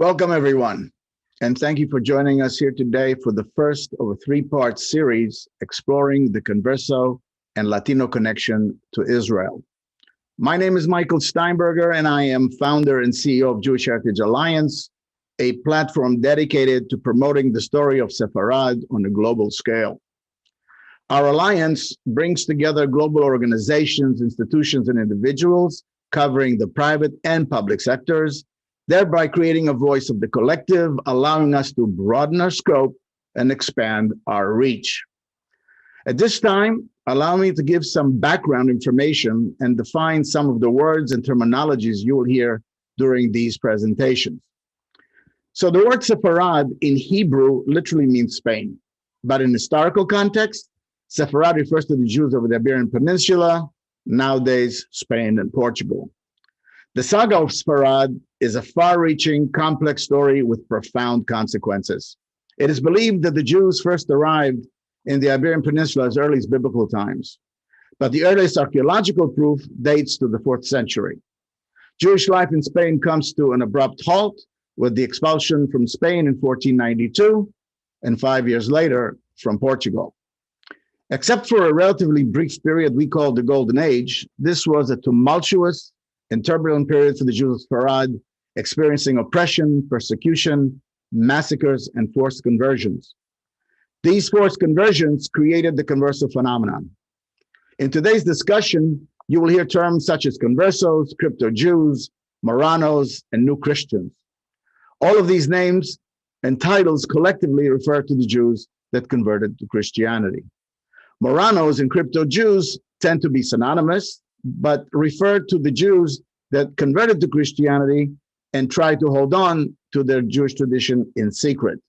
Welcome, everyone, and thank you for joining us here today for the first of a three-part series exploring the Converso and Latino connection to Israel. My name is Michael Steinberger, and I am founder and CEO of Jewish Heritage Alliance, a platform dedicated to promoting the story of Sepharad on a global scale. Our alliance brings together global organizations, institutions, and individuals covering the private and public sectors, thereby creating a voice of the collective, allowing us to broaden our scope and expand our reach. At this time, allow me to give some background information and define some of the words and terminologies you will hear during these presentations. So the word Sepharad in Hebrew literally means Spain, but in historical context, Sepharad refers to the Jews over the Iberian Peninsula, nowadays Spain and Portugal. The Saga of Svarad is a far-reaching, complex story with profound consequences. It is believed that the Jews first arrived in the Iberian Peninsula as early as biblical times, but the earliest archaeological proof dates to the 4th century. Jewish life in Spain comes to an abrupt halt with the expulsion from Spain in 1492, and 5 years later from Portugal. Except for a relatively brief period we call the Golden Age, this was a tumultuous and turbulent period for the Jews of Svarad, experiencing oppression, persecution, massacres, and forced conversions. These forced conversions created the Converso phenomenon. In today's discussion, you will hear terms such as conversos, crypto-Jews, Moranos, and new Christians. All of these names and titles collectively refer to the Jews that converted to Christianity. Moranos and crypto-Jews tend to be synonymous, but refer to the Jews that converted to Christianity and tried to hold on to their Jewish tradition in secret.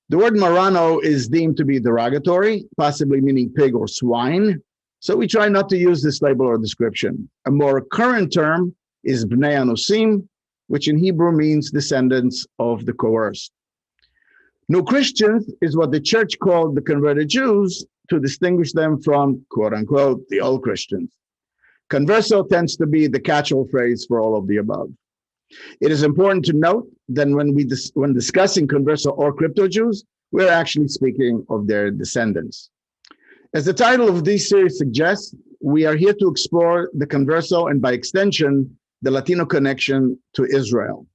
The word Morano is deemed to be derogatory, possibly meaning pig or swine, so we try not to use this label or description. A more current term is Bnei Anusim, which in Hebrew means descendants of the coerced. New Christians is what the church called the converted Jews to distinguish them from, quote unquote, the old Christians. Converso tends to be the catch-all phrase for all of the above. It is important to note that when discussing converso or crypto-Jews, we're actually speaking of their descendants. As the title of this series suggests, we are here to explore the converso and by extension, the Latino connection to Israel.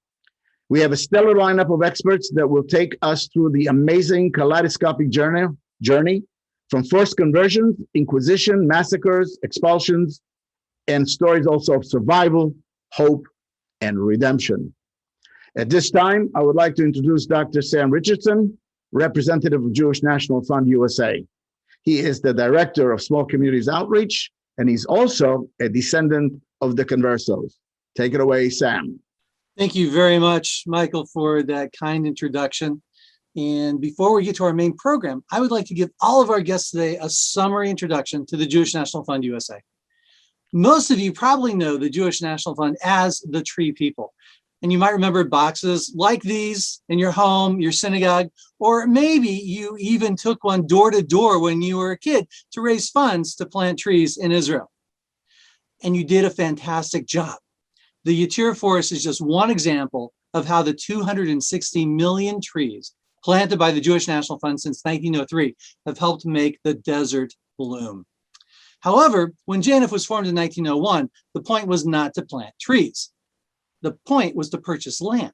We have a stellar lineup of experts that will take us through the amazing kaleidoscopic journey from forced conversions, inquisition, massacres, expulsions, and stories also of survival, hope, and redemption. At this time, I would like to introduce Dr. Sam Richardson, representative of Jewish National Fund USA. He is the Director of Small Communities Outreach, and he's also a descendant of the Conversos. Take it away, Sam. Thank you very much, Michael, for that kind introduction. And before we get to our main program, I would like to give all of our guests today a summary introduction to the Jewish National Fund USA. Most of you probably know the Jewish National Fund as the Tree People. And you might remember boxes like these in your home, your synagogue, or maybe you even took one door to door when you were a kid to raise funds to plant trees in Israel. And you did a fantastic job. The Yatir Forest is just one example of how the 260 million trees planted by the Jewish National Fund since 1903 have helped make the desert bloom. However, when JNF was formed in 1901, the point was not to plant trees. The point was to purchase land.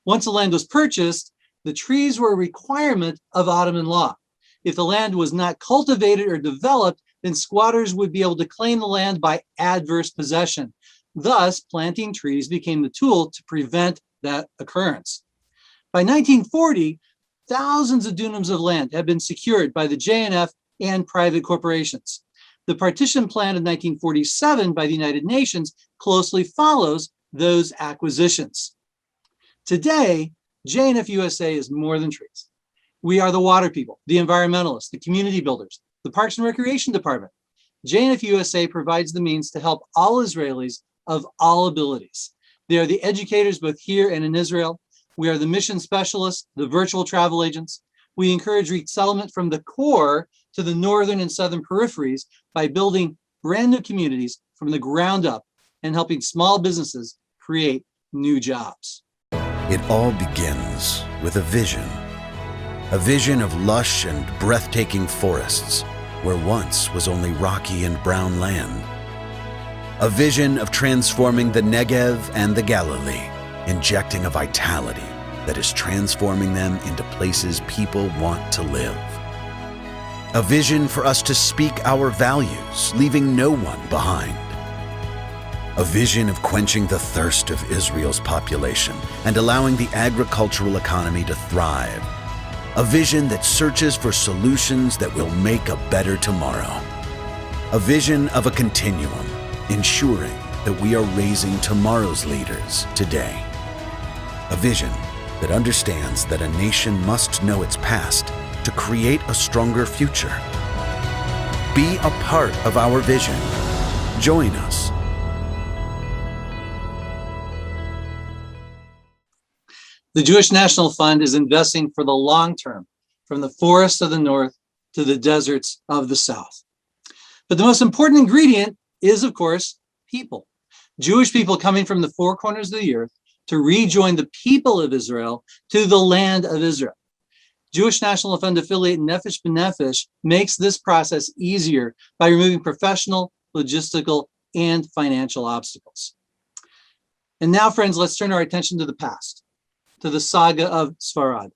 Once the land was purchased, the trees were a requirement of Ottoman law. If the land was not cultivated or developed, then squatters would be able to claim the land by adverse possession. Thus, planting trees became the tool to prevent that occurrence. By 1940, thousands of dunams of land had been secured by the JNF and private corporations. The partition plan of 1947 by the United Nations closely follows those acquisitions. Today, JNF USA is more than trees. We are the water people, the environmentalists, the community builders, the Parks and Recreation Department. JNF USA provides the means to help all Israelis of all abilities. They are the educators both here and in Israel. We are the mission specialists, the virtual travel agents. We encourage resettlement from the core to the northern and southern peripheries by building brand new communities from the ground up and helping small businesses create new jobs. It all begins with a vision of lush and breathtaking forests where once was only rocky and brown land. A vision of transforming the Negev and the Galilee, injecting a vitality that is transforming them into places people want to live. A vision for us to speak our values, leaving no one behind. A vision of quenching the thirst of Israel's population and allowing the agricultural economy to thrive. A vision that searches for solutions that will make a better tomorrow. A vision of a continuum, ensuring that we are raising tomorrow's leaders today. A vision that understands that a nation must know its past to create a stronger future. Be a part of our vision. Join us. The Jewish National Fund is investing for the long term, from the forests of the north to the deserts of the south. But the most important ingredient is, of course, people. Jewish people coming from the four corners of the earth to rejoin the people of Israel to the land of Israel. Jewish National Fund affiliate Nefesh B'Nefesh makes this process easier by removing professional, logistical, and financial obstacles. And now, friends, let's turn our attention to the past, to the Saga of Svarad,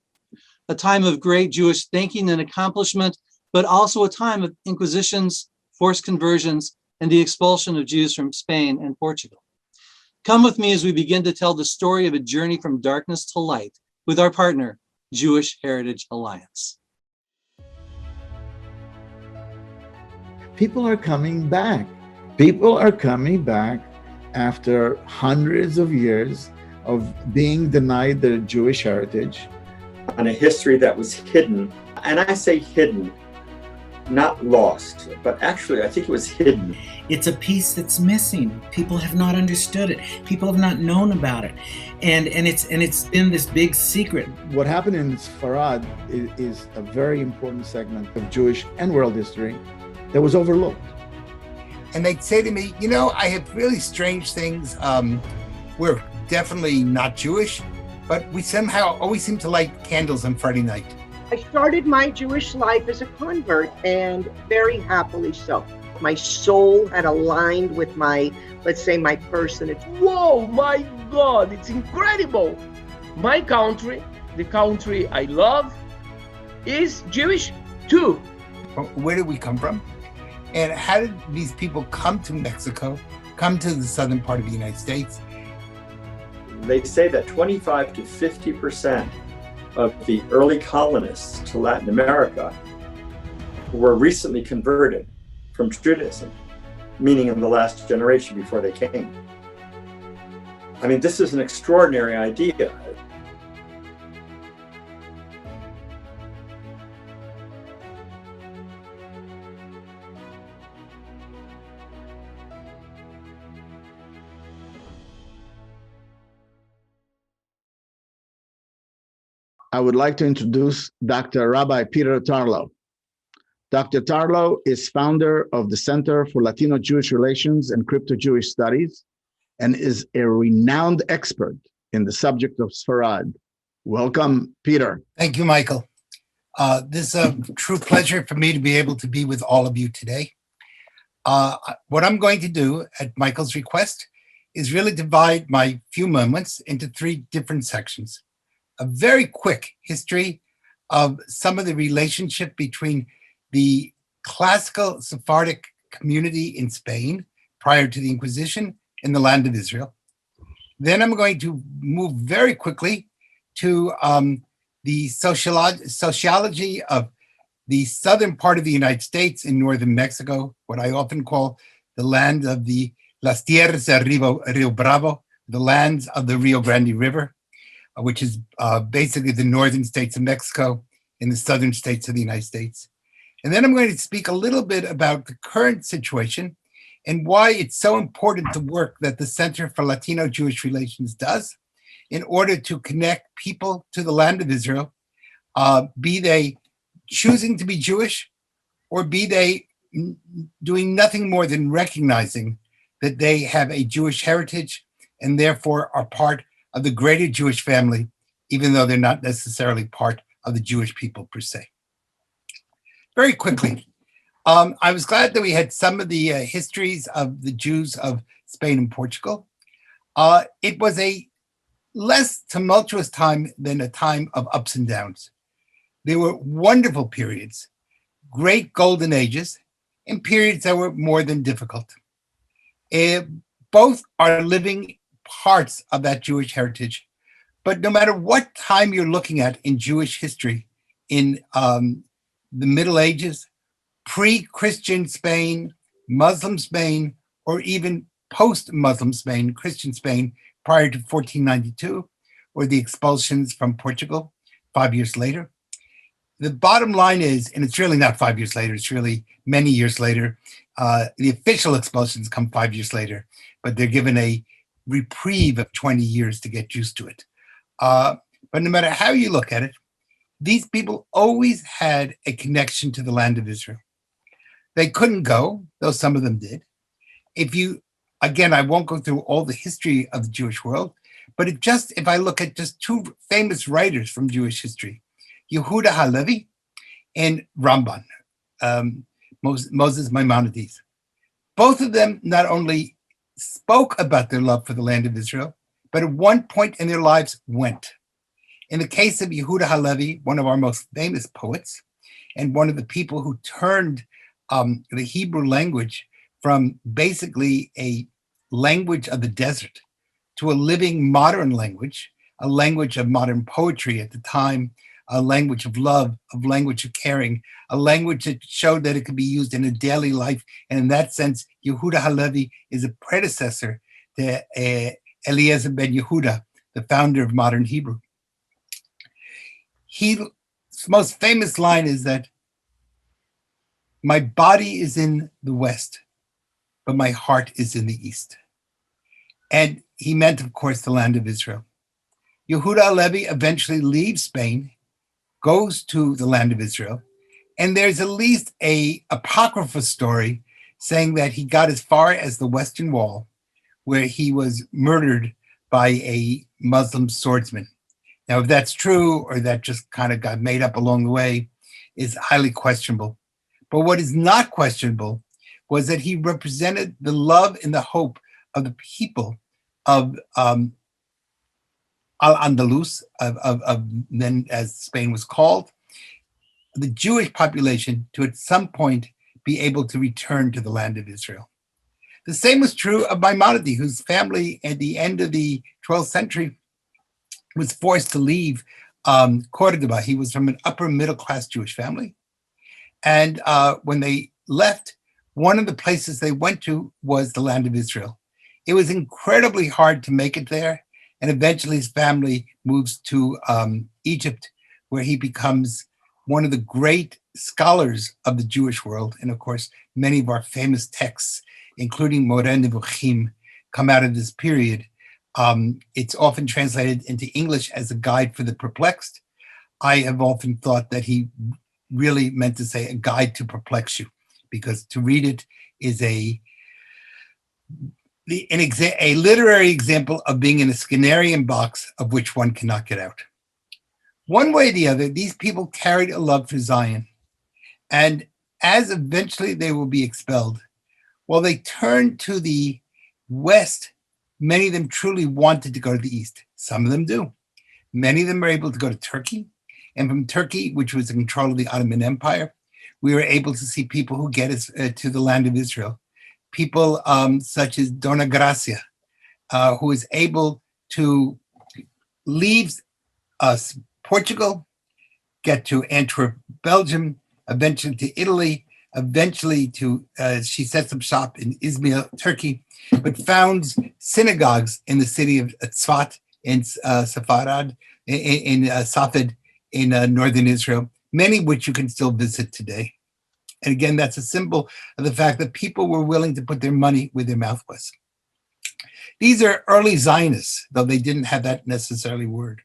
a time of great Jewish thinking and accomplishment, but also a time of inquisitions, forced conversions, and the expulsion of Jews from Spain and Portugal. Come with me as we begin to tell the story of a journey from darkness to light with our partner, Jewish Heritage Alliance. People are coming back. People are coming back after hundreds of years of being denied their Jewish heritage. And a history that was hidden. And I say hidden, not lost, but actually I think it was hidden. It's a piece that's missing. People have not understood it. People have not known about it. And it's been this big secret. What happened in Svarad is a very important segment of Jewish and world history that was overlooked. And they'd say to me, I have really strange things. We're definitely not Jewish, but we somehow always seem to light candles on Friday night. I started my Jewish life as a convert, and very happily so. My soul had aligned with my person. Whoa, my God, it's incredible. My country, the country I love, is Jewish too. Where did we come from? And how did these people come to Mexico, come to the southern part of the United States? They say that 25 to 50% of the early colonists to Latin America were recently converted from Judaism, meaning in the last generation before they came. I mean, this is an extraordinary idea. I would like to introduce Dr. Rabbi Peter Tarlow. Dr. Tarlow is founder of the Center for Latino Jewish Relations and Crypto-Jewish Studies and is a renowned expert in the subject of Svarad. Welcome, Peter. Thank you, Michael. This is a true pleasure for me to be able to be with all of you today. What I'm going to do, at Michael's request, is really divide my few moments into three different sections. A very quick history of some of the relationship between the classical Sephardic community in Spain prior to the Inquisition in the land of Israel. Then I'm going to move very quickly to the sociology of the southern part of the United States in northern Mexico, what I often call the land of the Las Tierras del Rio Bravo, the lands of the Rio Grande River, which is basically the northern states of Mexico and the southern states of the United States. And then I'm going to speak a little bit about the current situation and why it's so important the work that the Center for Latino Jewish Relations does in order to connect people to the land of Israel, be they choosing to be Jewish or be they doing nothing more than recognizing that they have a Jewish heritage and therefore are part of the greater Jewish family, even though they're not necessarily part of the Jewish people per se. Very quickly, I was glad that we had some of the histories of the Jews of Spain and Portugal. It was a less tumultuous time than a time of ups and downs. There were wonderful periods, great golden ages, and periods that were more than difficult. Both are living parts of that Jewish heritage. But no matter what time you're looking at in Jewish history, in the Middle Ages, pre-Christian Spain, Muslim Spain, or even post-Muslim Spain, Christian Spain, prior to 1492, or the expulsions from Portugal 5 years later. The bottom line is, and it's really not 5 years later, it's really many years later. The official expulsions come 5 years later, but they're given a reprieve of 20 years to get used to it. But no matter how you look at it, these people always had a connection to the land of Israel. They couldn't go, though some of them did. Again, I won't go through all the history of the Jewish world, but if I look at just two famous writers from Jewish history, Yehuda Halevi and Ramban, Moses Maimonides. Both of them not only spoke about their love for the land of Israel, but at one point in their lives went. In the case of Yehuda Halevi, one of our most famous poets, and one of the people who turned the Hebrew language from basically a language of the desert to a living modern language, a language of modern poetry at the time, a language of love, a language of caring, a language that showed that it could be used in a daily life. And in that sense, Yehuda Halevi is a predecessor to Eliezer ben Yehuda, the founder of modern Hebrew. His most famous line is that, "My body is in the West, but my heart is in the East." And he meant, of course, the land of Israel. Yehuda Halevi eventually leaves Spain, goes to the land of Israel, and there's at least a apocryphal story saying that he got as far as the Western Wall, where he was murdered by a Muslim swordsman. Now, if that's true, or that just kind of got made up along the way, is highly questionable. But what is not questionable was that he represented the love and the hope of the people of Al-Andalus, of then as Spain was called, the Jewish population to at some point be able to return to the land of Israel. The same was true of Maimonides, whose family at the end of the 12th century was forced to leave Cordoba. He was from an upper middle class Jewish family. And when they left, one of the places they went to was the land of Israel. It was incredibly hard to make it there. And eventually his family moves to Egypt, where he becomes one of the great scholars of the Jewish world. And of course, many of our famous texts, including Moreh Nevuchim, come out of this period. It's often translated into English as a guide for the perplexed. I have often thought that he really meant to say a guide to perplex you, because to read it is a literary example of being in a Skinnerian box of which one cannot get out. One way or the other, these people carried a love for Zion. And as eventually they will be expelled, while they turned to the West, many of them truly wanted to go to the East. Some of them do. Many of them were able to go to Turkey. And from Turkey, which was in control of the Ottoman Empire, we were able to see people who get us to the land of Israel. People such as Dona Gracia, who is able to leave Portugal, get to Antwerp, Belgium, eventually to Italy, eventually to, she sets up shop in Izmir, Turkey, but founds synagogues in the city of Tzfat, in Sepharad, in Safed, in northern Israel, many of which you can still visit today. And again, that's a symbol of the fact that people were willing to put their money where their mouth was. These are early Zionists, though they didn't have that necessarily word.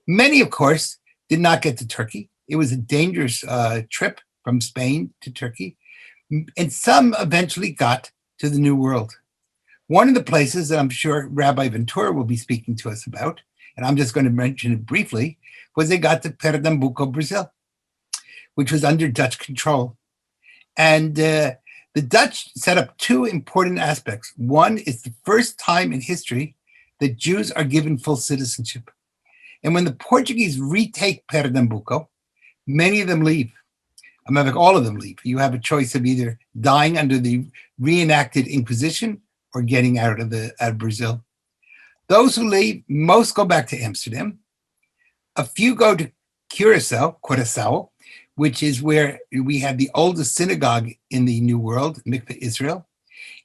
Many, of course, did not get to Turkey. It was a dangerous trip from Spain to Turkey. And some eventually got to the New World. One of the places that I'm sure Rabbi Ventura will be speaking to us about, and I'm just going to mention it briefly, was they got to Pernambuco, Brazil, which was under Dutch control. And the Dutch set up two important aspects. One is the first time in history that Jews are given full citizenship. And when the Portuguese retake Pernambuco, many of them leave. I mean, like all of them leave. You have a choice of either dying under the reenacted Inquisition or getting out of Brazil. Those who leave, most go back to Amsterdam. A few go to Curaçao, which is where we have the oldest synagogue in the New World, Mikveh Israel.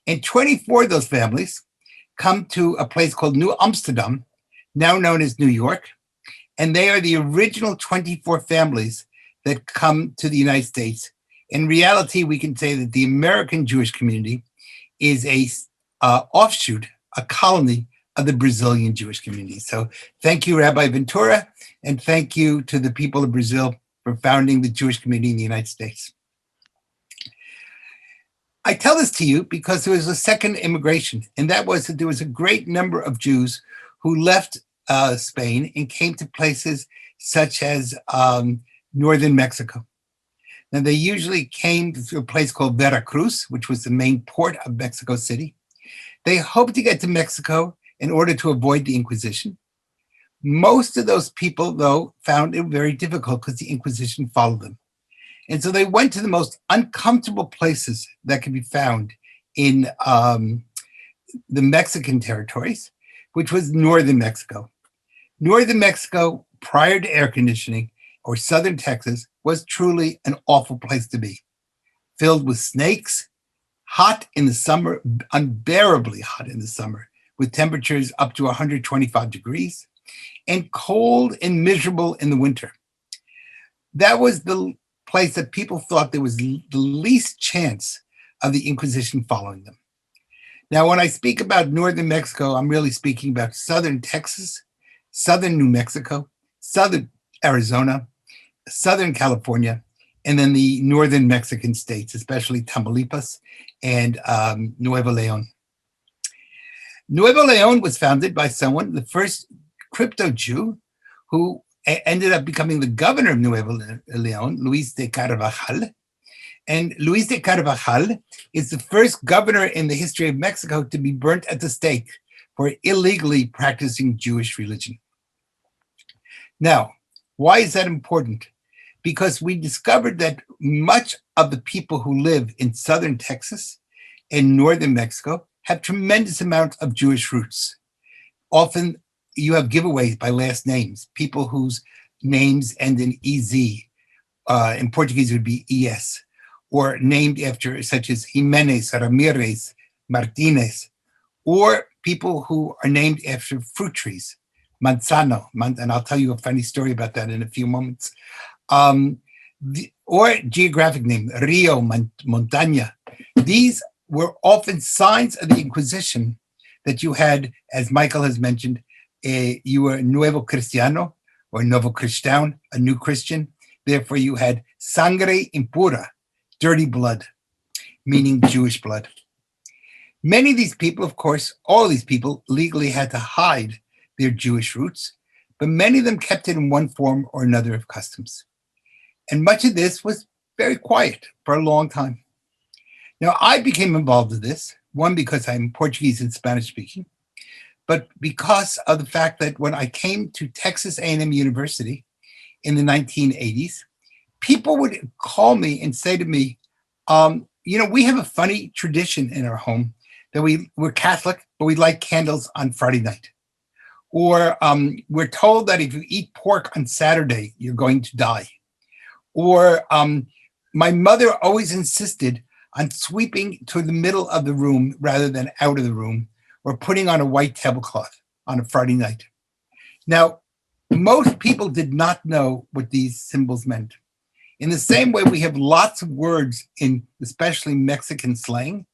And 24 of those families come to a place called New Amsterdam, now known as New York. And they are the original 24 families that come to the United States. In reality, we can say that the American Jewish community is a offshoot, a colony of the Brazilian Jewish community. So thank you, Rabbi Ventura, and thank you to the people of Brazil for founding the Jewish community in the United States. I tell this to you because there was a second immigration, and that was that there was a great number of Jews who left Spain and came to places such as northern Mexico. Now, they usually came to a place called Veracruz, which was the main port of Mexico City. They hoped to get to Mexico in order to avoid the Inquisition. Most of those people, though, found it very difficult because the Inquisition followed them. And so they went to the most uncomfortable places that could be found in the Mexican territories, which was northern Mexico. Northern Mexico, prior to air conditioning, or southern Texas, was truly an awful place to be. Filled with snakes, hot in the summer, unbearably hot in the summer, with temperatures up to 125 degrees, and cold and miserable in the winter. That was the place that people thought there was the least chance of the Inquisition following them. Now, when I speak about northern Mexico, I'm really speaking about southern Texas, southern New Mexico, southern Arizona, southern California, and then the northern Mexican states, especially Tamaulipas and Nuevo León. Nuevo León was founded by someone, the first crypto Jew, who ended up becoming the governor of Nuevo León, Luis de Carvajal. And Luis de Carvajal is the first governor in the history of Mexico to be burnt at the stake for illegally practicing Jewish religion. Now, why is that important? Because we discovered that much of the people who live in southern Texas and northern Mexico have tremendous amounts of Jewish roots. Often you have giveaways by last names, people whose names end in EZ. In Portuguese, it would be ES, or named after such as Jimenez, Ramirez, Martinez, or people who are named after fruit trees, Manzano, and I'll tell you a funny story about that in a few moments. Or geographic name, Rio, Montaña. These were often signs of the Inquisition that you had, as Michael has mentioned, you were Nuevo Cristiano or Novo Cristian, a new Christian. Therefore, you had sangre impura, dirty blood, meaning Jewish blood. Many of these people, of course, all of these people legally had to hide their Jewish roots, but many of them kept it in one form or another of customs. And much of this was very quiet for a long time. Now, I became involved in this, one, because I'm Portuguese and Spanish speaking, but because of the fact that when I came to Texas A&M University in the 1980s, people would call me and say to me, we have a funny tradition in our home that we're Catholic, but we light candles on Friday night. Or we're told that if you eat pork on Saturday, you're going to die. Or my mother always insisted on sweeping to the middle of the room rather than out of the room, or putting on a white tablecloth on a Friday night. Now, most people did not know what these symbols meant. In the same way, we have lots of words in especially Mexican slang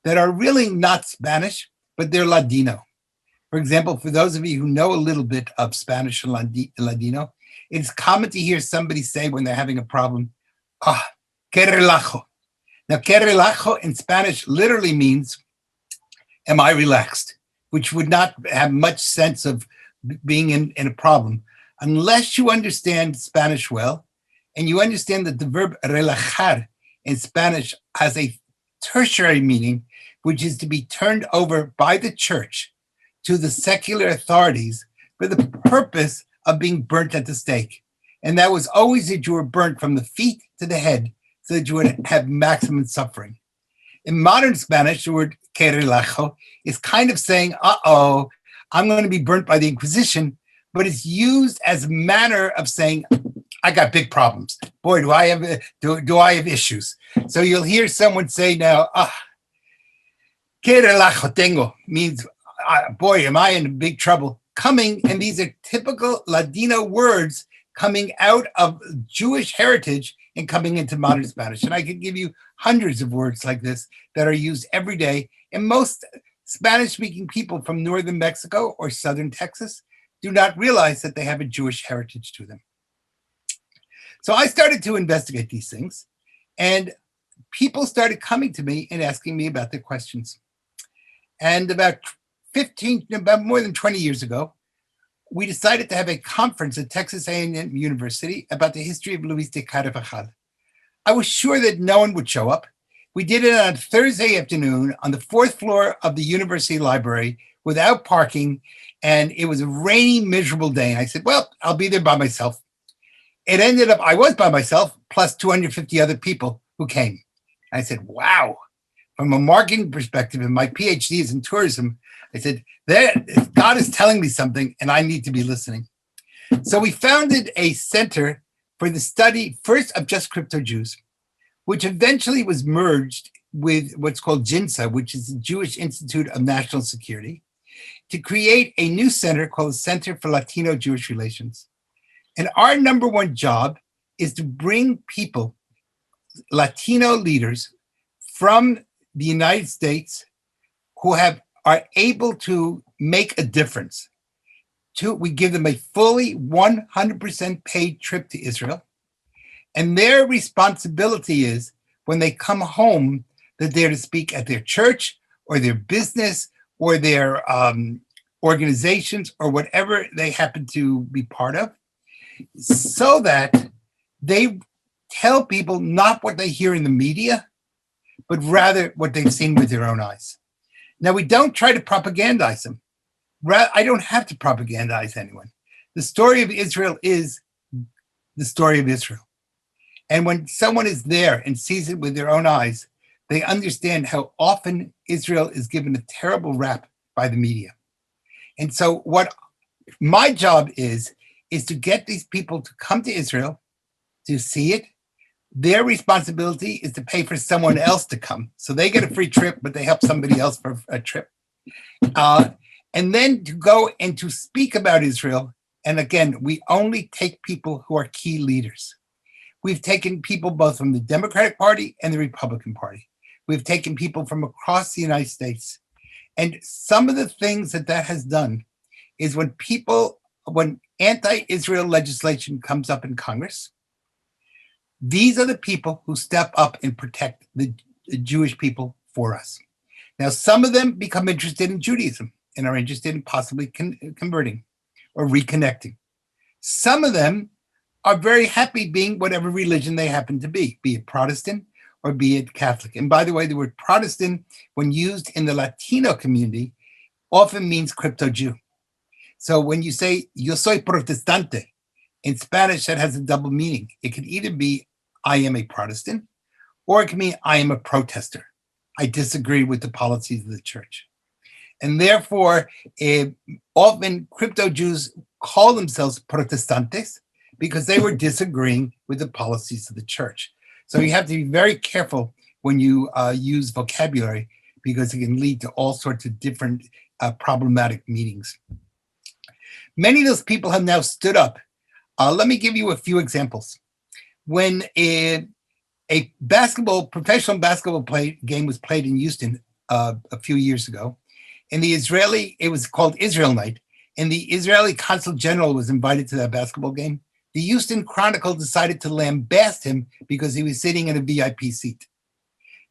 that are really not Spanish, but they're Ladino. For example, for those of you who know a little bit of Spanish and Ladino, it's common to hear somebody say when they're having a problem, que relajo. Now, que relajo in Spanish literally means am I relaxed, which would not have much sense of being in a problem unless you understand Spanish well, and you understand that the verb relajar in Spanish has a tertiary meaning, which is to be turned over by the church to the secular authorities for the purpose of being burnt at the stake. And that was always that you were burnt from the feet to the head so that you would have maximum suffering. In modern Spanish, the word que relajo is kind of saying, uh-oh, I'm going to be burnt by the Inquisition, but it's used as a manner of saying, I got big problems. Boy, do I have issues. So you'll hear someone say now, que relajo tengo, means, boy, am I in big trouble. Coming, and these are typical Latino words coming out of Jewish heritage and coming into modern Spanish. And I could give you hundreds of words like this that are used every day. And most Spanish-speaking people from northern Mexico or southern Texas do not realize that they have a Jewish heritage to them. So I started to investigate these things, and people started coming to me and asking me about their questions. And about more than 20 years ago, we decided to have a conference at Texas A&M University about the history of Luis de Carvajal. I was sure that no one would show up. We did it on Thursday afternoon on the 4th floor of the university library without parking, and it was a rainy, miserable day. And I said, well, I'll be there by myself. It ended up, I was by myself, plus 250 other people who came. I said, wow. From a marketing perspective, and my PhD is in tourism, I said, God is telling me something and I need to be listening. So we founded a center for the study, first of just crypto Jews, which eventually was merged with what's called JINSA, which is the Jewish Institute of National Security, to create a new center called the Center for Latino-Jewish Relations. And our number one job is to bring people, Latino leaders from the United States who are able to make a difference. We give them a fully 100% paid trip to Israel. And their responsibility is when they come home that they're to speak at their church or their business or their organizations or whatever they happen to be part of, so that they tell people not what they hear in the media, but rather what they've seen with their own eyes. Now, we don't try to propagandize them. I don't have to propagandize anyone. The story of Israel is the story of Israel. And when someone is there and sees it with their own eyes, they understand how often Israel is given a terrible rap by the media. And so what my job is to get these people to come to Israel, to see it. Their responsibility is to pay for someone else to come. So they get a free trip, but they help somebody else for a trip. And then to go and to speak about Israel. And again, we only take people who are key leaders. We've taken people both from the Democratic Party and the Republican Party. We've taken people from across the United States. And some of the things that has done is when anti-Israel legislation comes up in Congress, these are the people who step up and protect the Jewish people for us. Now, some of them become interested in Judaism and are interested in possibly converting or reconnecting. Some of them are very happy being whatever religion they happen to be it Protestant or be it Catholic. And by the way, the word Protestant, when used in the Latino community, often means crypto Jew. So when you say, yo soy protestante, in Spanish, that has a double meaning. It can either be, I am a Protestant, or it can mean, I am a protester. I disagree with the policies of the church. And therefore, often crypto Jews call themselves protestantes because they were disagreeing with the policies of the church. So you have to be very careful when you use vocabulary because it can lead to all sorts of different problematic meanings. Many of those people have now stood up. Let me give you a few examples. When a professional basketball game was played in Houston a few years ago, and it was called Israel Night, and the Israeli consul general was invited to that basketball game, the Houston Chronicle decided to lambast him because he was sitting in a VIP seat.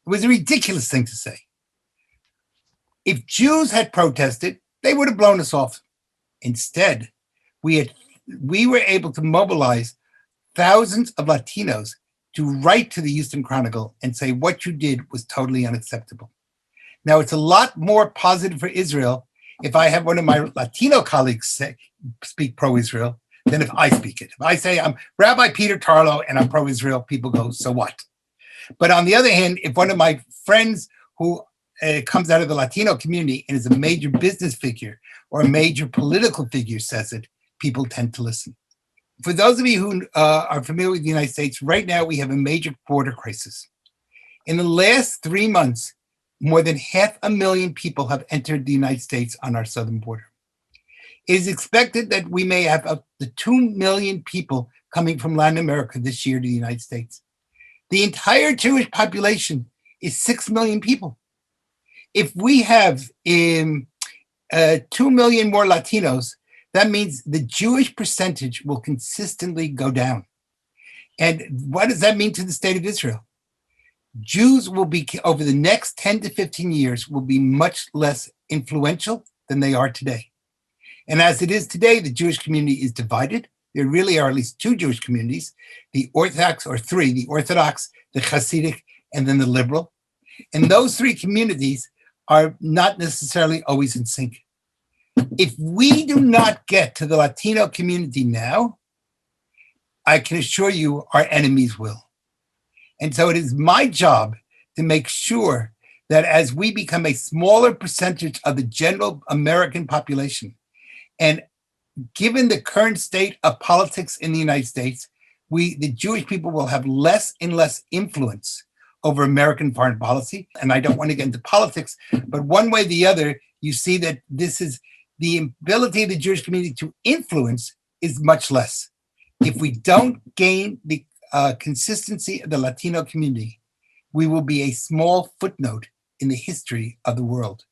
It was a ridiculous thing to say. If Jews had protested, they would have blown us off. Instead, we were able to mobilize thousands of Latinos to write to the Houston Chronicle and say what you did was totally unacceptable. Now, it's a lot more positive for Israel if I have one of my Latino colleagues speak pro-Israel than if I speak it. If I say I'm Rabbi Peter Tarlow and I'm pro-Israel, people go, so what? But on the other hand, if one of my friends who comes out of the Latino community and is a major business figure or a major political figure says it, people tend to listen. For those of you who are familiar with the United States, right now we have a major border crisis. In the last 3 months, more than 500,000 people have entered the United States on our southern border. It is expected that we may have up to 2 million people coming from Latin America this year to the United States. The entire Jewish population is 6 million people. If we have 2 million more Latinos, that means the Jewish percentage will consistently go down. And what does that mean to the state of Israel? Jews will be, over the next 10 to 15 years, will be much less influential than they are today. And as it is today, the Jewish community is divided. There really are at least 2 Jewish communities, the Orthodox, or 3, the Orthodox, the Hasidic, and then the liberal. And those 3 communities are not necessarily always in sync. If we do not get to the Latino community now, I can assure you our enemies will. And so it is my job to make sure that as we become a smaller percentage of the general American population, and given the current state of politics in the United States, the Jewish people will have less and less influence over American foreign policy. And I don't want to get into politics, but one way or the other, you see that this is the ability of the Jewish community to influence is much less. If we don't gain the consistency of the Latino community, we will be a small footnote in the history of the world.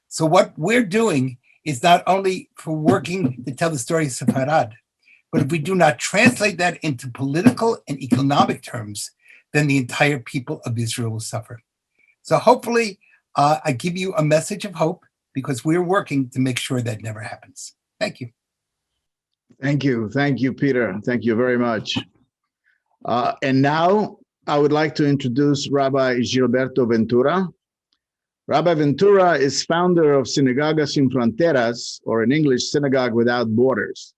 So what we're doing is not only for working to tell the story of Sepharad, but if we do not translate that into political and economic terms, then the entire people of Israel will suffer. So hopefully I give you a message of hope, because we're working to make sure that never happens. Thank you. Thank you. Thank you, Peter. Thank you very much. And now I would like to introduce Rabbi Gilberto Ventura. Rabbi Ventura is founder of Synagoga Sin Fronteras, or in English, Synagogue Without Borders.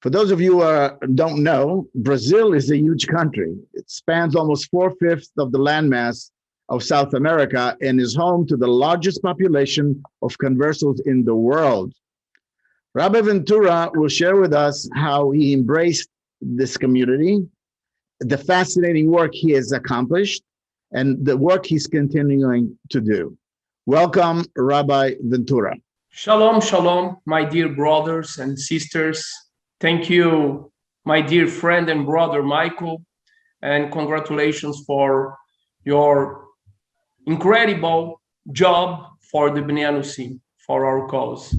For those of you who don't know, Brazil is a huge country. It spans almost 4/5 of the landmass of South America and is home to the largest population of conversos in the world. Rabbi Ventura will share with us how he embraced this community, the fascinating work he has accomplished, and the work he's continuing to do. Welcome, Rabbi Ventura. Shalom, shalom, my dear brothers and sisters. Thank you, my dear friend and brother Michael, and congratulations for your incredible job for the Bnei Anusim, for our cause.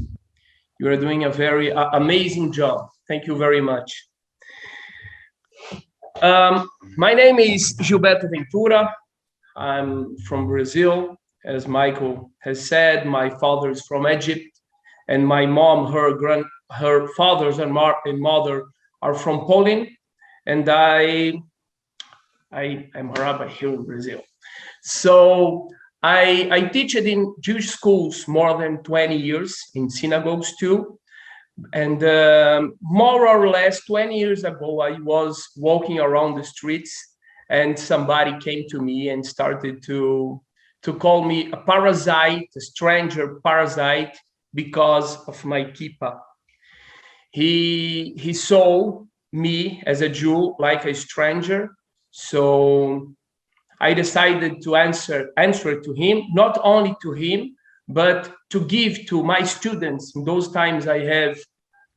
You are doing a very amazing job. Thank you very much. My name is Gilberto Ventura. I'm from Brazil. As Michael has said, my father is from Egypt, and my mom, her fathers and mother are from Poland, and I'm a rabbi here in Brazil. So I teach it in Jewish schools more than 20 years, in synagogues too. And more or less 20 years ago, I was walking around the streets and somebody came to me and started to call me a parasite, a stranger parasite, because of my kippah. He saw me as a Jew like a stranger. So I decided to answer to him, not only to him, but to give to my students. In those times, I have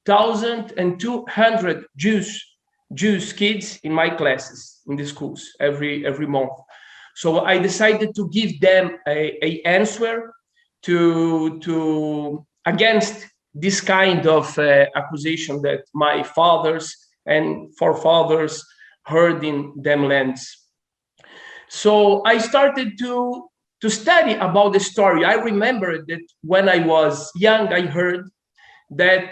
1,200 Jewish kids in my classes in the schools every month. So I decided to give them a answer to against this kind of accusation that my fathers and forefathers heard in them lands. So I started to to study about the story. I remember that when I was young, I heard that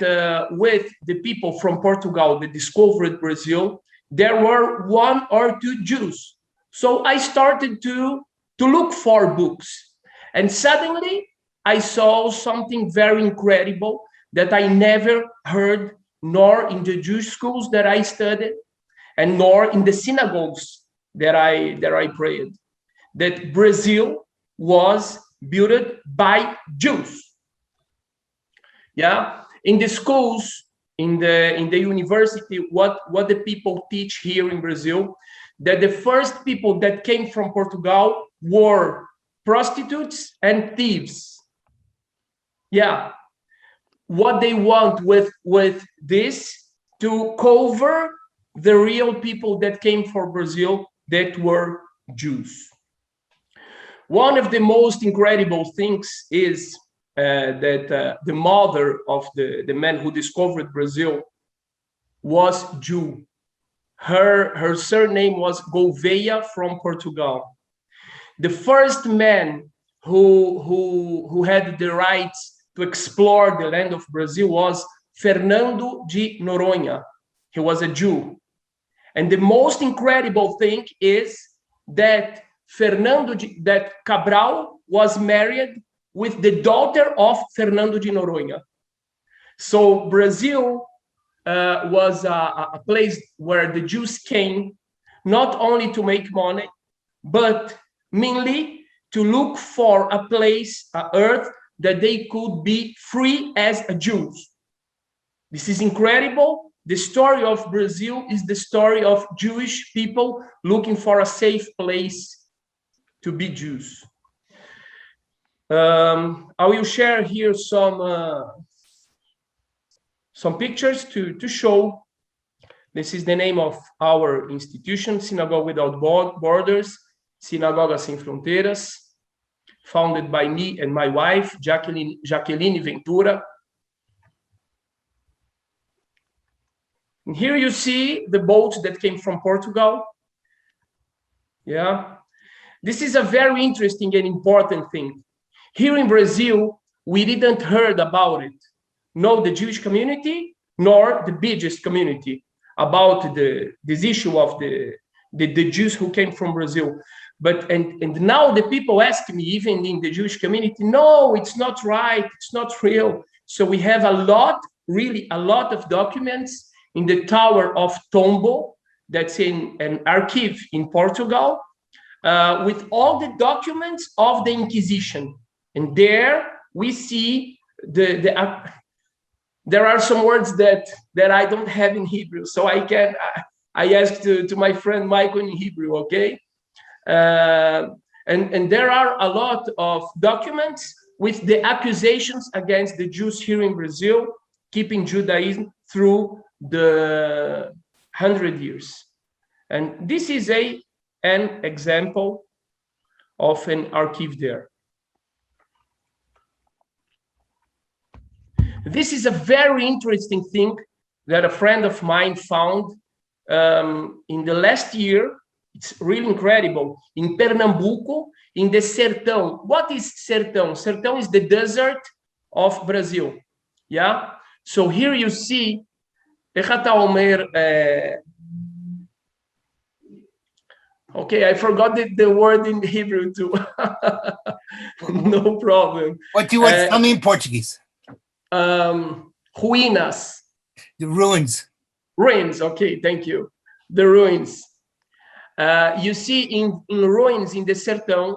with the people from Portugal that discovered Brazil, there were 1 or 2 Jews. So I started to look for books. And suddenly I saw something very incredible that I never heard, nor in the Jewish schools that I studied, and nor in the synagogues that I prayed, that Brazil was built by Jews. Yeah, in the schools, in the university, what the people teach here in Brazil, that the first people that came from Portugal were prostitutes and thieves. Yeah, what they want with this, to cover the real people that came from Brazil, that were Jews. One of the most incredible things is that the mother of the man who discovered Brazil was Jew. Her surname was Gouveia from Portugal. The first man who had the rights to explore the land of Brazil was Fernando de Noronha. He was a Jew. And the most incredible thing is that that Cabral was married with the daughter of Fernando de Noronha. So Brazil was a place where the Jews came not only to make money, but mainly to look for a place, a earth, that they could be free as a Jews. This is incredible. The story of Brazil is the story of Jewish people looking for a safe place to be Jews. I will share here some pictures to show. This is the name of our institution, Synagogue Without Borders, Sinagoga Sem Fronteiras, founded by me and my wife, Jaqueline Ventura. And here you see the boats that came from Portugal. Yeah, this is a very interesting and important thing. Here in Brazil, we didn't heard about it, no the Jewish community, nor the biggest community, about this issue of the Jews who came from Brazil. But and now the people ask me, even in the Jewish community, no, it's not right, it's not real. So we have really a lot of documents in the Tower of Tombo, that's in an archive in Portugal, with all the documents of the Inquisition. And there we see there are some words that I don't have in Hebrew, so I asked to my friend Michael in Hebrew, okay? And there are a lot of documents with the accusations against the Jews here in Brazil, keeping Judaism through the 100 years. And this is an example of an archive there. This is a very interesting thing that a friend of mine found in the last year. It's really incredible. In Pernambuco, in the Sertão. What is Sertão? Sertão is the desert of Brazil. Yeah. So here you see. Okay, I forgot the word in Hebrew too. No problem. What do you want? Tell me in Portuguese. Ruínas. The ruins. Ruins. Okay, thank you. The ruins. You see in ruins in the Sertão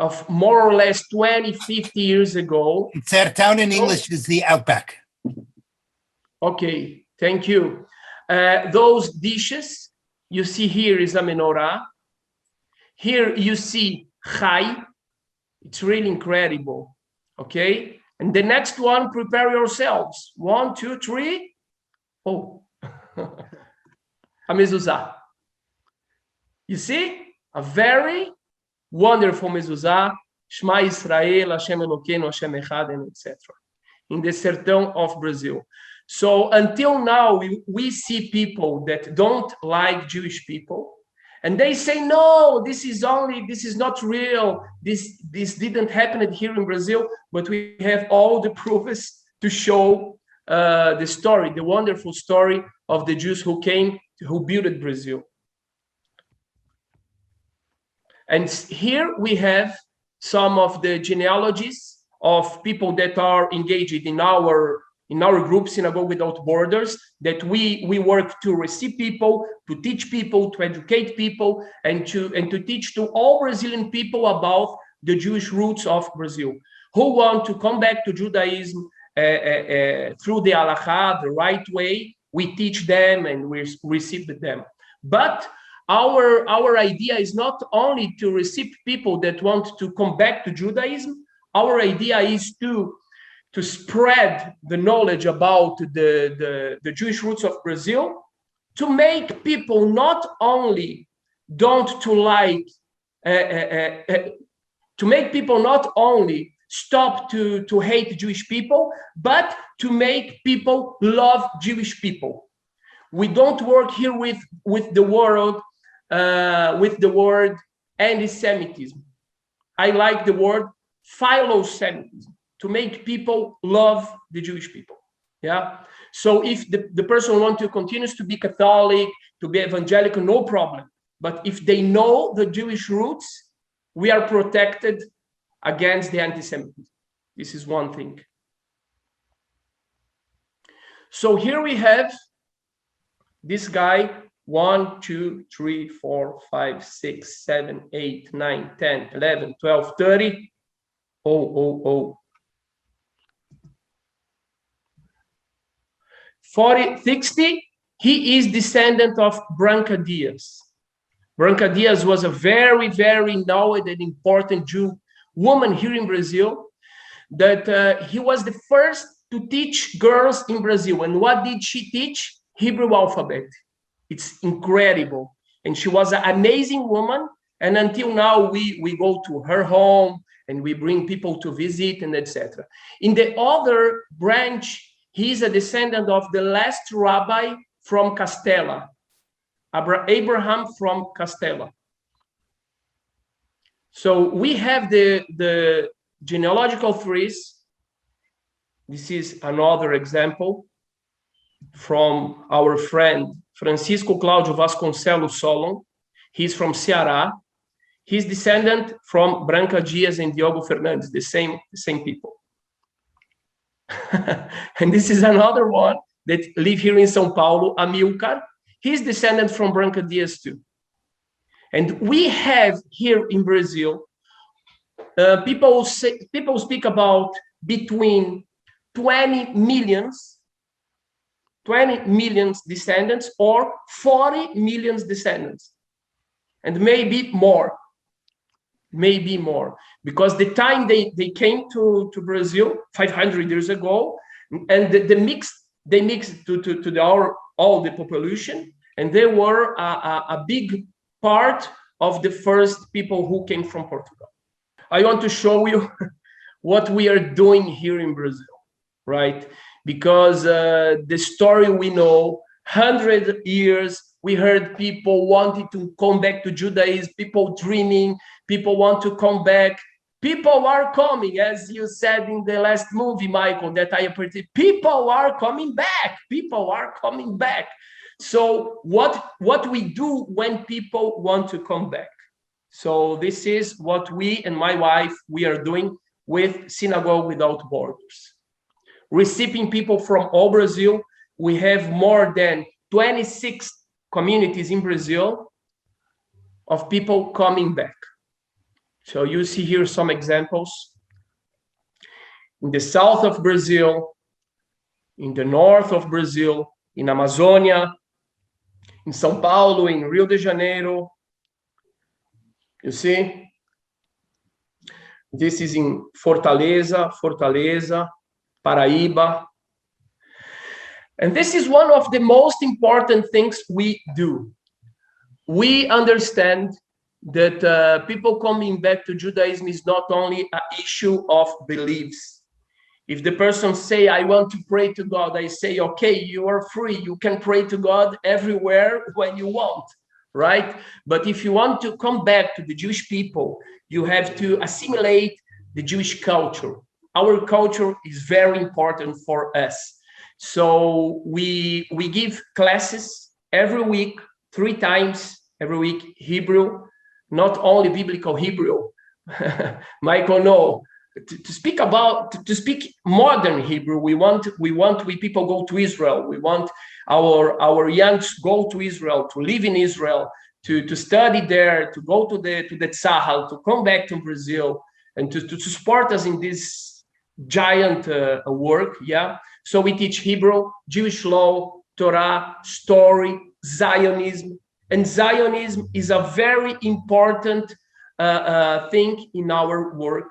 of more or less 20, 50 years ago. Sertão in English is the outback. Okay, thank you. Those dishes you see here is a menorah. Here you see chai. It's really incredible. Okay, and the next one, prepare yourselves. 1, 2, 3. Oh, a mezuzah. You see, a very wonderful mezuzah, Shema Israel, Hashem Elokeinu, Hashem Echad, and etc. in the Sertão of Brazil. So until now, we see people that don't like Jewish people, And they say, no, this is not real. This didn't happen here in Brazil, but we have all the proofs to show the story, the wonderful story of the Jews who built Brazil. And here we have some of the genealogies of people that are engaged in our group, Synagogue Without Borders, that we work to receive people, to teach people, to educate people, and to teach to all Brazilian people about the Jewish roots of Brazil, who want to come back to Judaism through the halakha, the right way. We teach them and we receive them. But our idea is not only to receive people that want to come back to Judaism. Our idea is to spread the knowledge about the Jewish roots of Brazil, to make people not only to make people not only stop to hate Jewish people, but to make people love Jewish people. We don't work here with the word anti-Semitism. I like the word philo-Semitism, to make people love the Jewish people. Yeah. So if the person wants to continue to be Catholic, to be evangelical, no problem. But if they know the Jewish roots, we are protected against the anti-Semitism. This is one thing. So here we have this guy, 1, 2, 3, 4, 5, 6, 7, 8, 9, 10, 11, 12, 30. 40, 60, he is descendant of Branca Diaz. Branca Diaz was a very, very known and important Jew woman here in Brazil, that he was the first to teach girls in Brazil. And what did she teach? Hebrew alphabet. It's incredible. And she was an amazing woman. And until now, we go to her home and we bring people to visit and etc. In the other branch, he is a descendant of the last rabbi from Castella, Abraham from Castella. So we have the genealogical trees. This is another example from our friend Francisco Cláudio Vasconcelos Solon. He's from Ceará. He's descendant from Branca Diaz and Diogo Fernandes, the same people. And this is another one that live here in São Paulo, Amilcar. He's descendant from Branca Diaz too. And we have here in Brazil, people speak about between 20 million descendants or 40 million descendants, and maybe more, because the time they came to Brazil 500 years ago, and they mixed to all the population, and they were a big part of the first people who came from Portugal. I want to show you what we are doing here in Brazil, right? Because the story we know, 100 years, we heard people wanting to come back to Judaism, people dreaming, people want to come back. People are coming, as you said in the last movie, Michael, that I appreciate. People are coming back. People are coming back. So what we do when people want to come back? So this is what we and my wife, we are doing with Synagogue Without Borders. Receiving people from all Brazil. We have more than 26 communities in Brazil of people coming back. So you see here some examples. In the south of Brazil, in the north of Brazil, in Amazonia, in São Paulo, in Rio de Janeiro. You see? This is in Fortaleza, Paraíba. And this is one of the most important things we do. We understand that people coming back to Judaism is not only an issue of beliefs. If the person say, I want to pray to God, I say, okay, you are free. You can pray to God everywhere when you want. right? But if you want to come back to the Jewish people, you have to assimilate the Jewish culture. Our culture is very important for us. So we give classes every week, 3 times every week, Hebrew, not only biblical Hebrew. Michael, no. To speak modern Hebrew, we want people go to Israel. We want our youngs go to Israel, to live in Israel, to study there, to go to the Tzahal, to come back to Brazil, and to support us in this giant work. Yeah. So we teach Hebrew, Jewish law, Torah, story, Zionism, and Zionism is a very important thing in our work,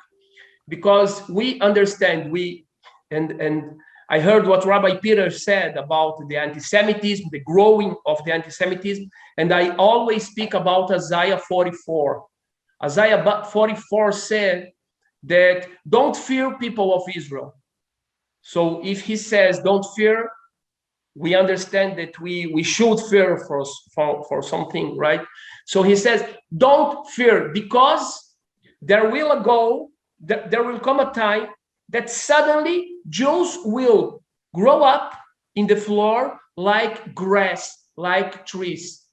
because we understand and I heard what Rabbi Peter said about the anti-Semitism, the growing of the anti-Semitism, and I always speak about Isaiah 44. Isaiah 44 said that don't fear people of Israel. So if he says don't fear, we understand that we should fear for something, right? So he says don't fear, because there will come a time that suddenly Jews will grow up in the floor like grass, like trees.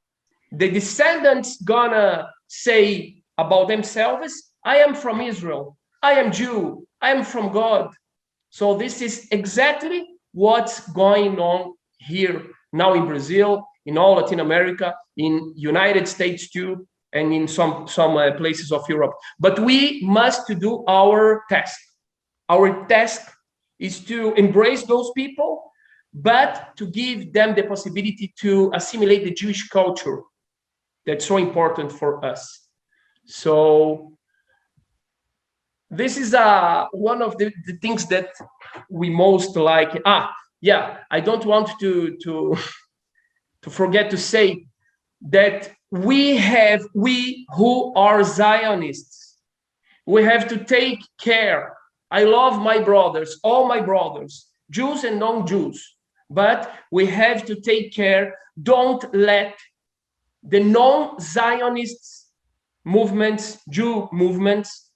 The descendants gonna say about themselves, I am from Israel, I am Jew, I am from God. So this is exactly what's going on here now in Brazil, in all Latin America, in United States too, and in some places of Europe. But we must do our task. Our task is to embrace those people, but to give them the possibility to assimilate the Jewish culture that's so important for us. So this is one of the things that we most like. Yeah, I don't want to forget to say that we who are Zionists, we have to take care. I love my brothers, all my brothers, Jews and non-Jews, but we have to take care. Don't let the non-Zionist movements, Jew movements,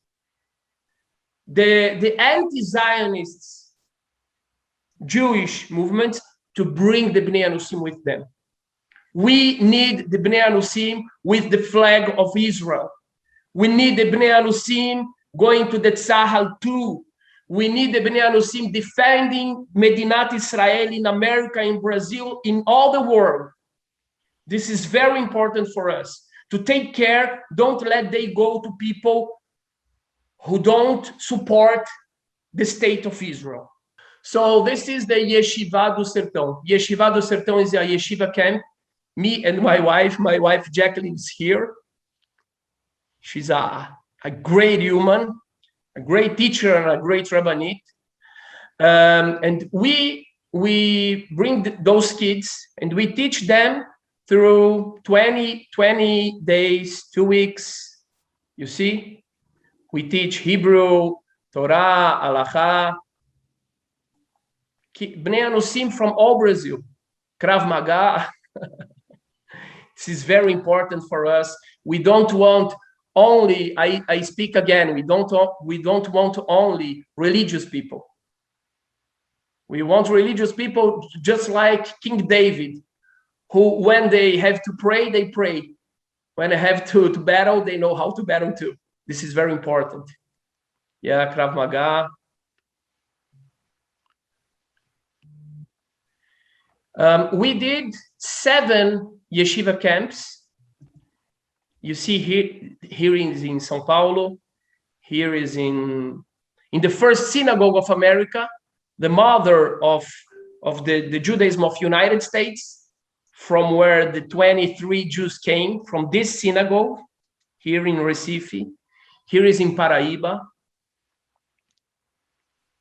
the anti-Zionists, Jewish movements, to bring the Bnei Anusim with them. We need the Bnei Anusim with the flag of Israel. We need the Bnei Anusim going to the Tzahal too. We need the Bnei Anusim defending Medinat Israel in America, in Brazil, in all the world. This is very important for us to take care. Don't let they go to people who don't support the state of Israel. So this is the Yeshiva do Sertão. Yeshiva do Sertão is a yeshiva camp. Me and my wife Jacqueline is here. She's a great human, a great teacher, and a great rabbinite. And we bring those kids and we teach them through 20 days, 2 weeks. You see, we teach Hebrew, Torah, Halakha, Bnei Anusim from all Brazil, Krav Maga. This is very important for us. We don't want only, I speak again, we don't want only religious people. We want religious people just like King David, who when they have to pray, they pray. When they have to battle, they know how to battle too. This is very important. Yeah, Krav Maga. We did 7 yeshiva camps. You see here is in São Paulo. Here is in the first synagogue of America, the mother of the Judaism of United States, from where the 23 Jews came, from this synagogue here in Recife. Here is in Paraíba.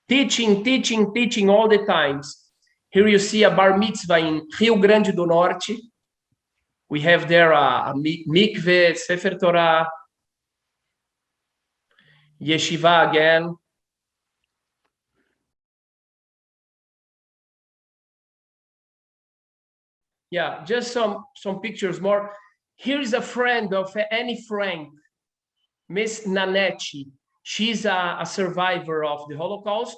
Teaching all the times. Here you see a bar mitzvah in Rio Grande do Norte. We have there a mikveh, Sefer Torah, yeshiva again. Yeah, just some pictures more. Here is a friend of Annie Frank, Miss Nanetti. She's a survivor of the Holocaust,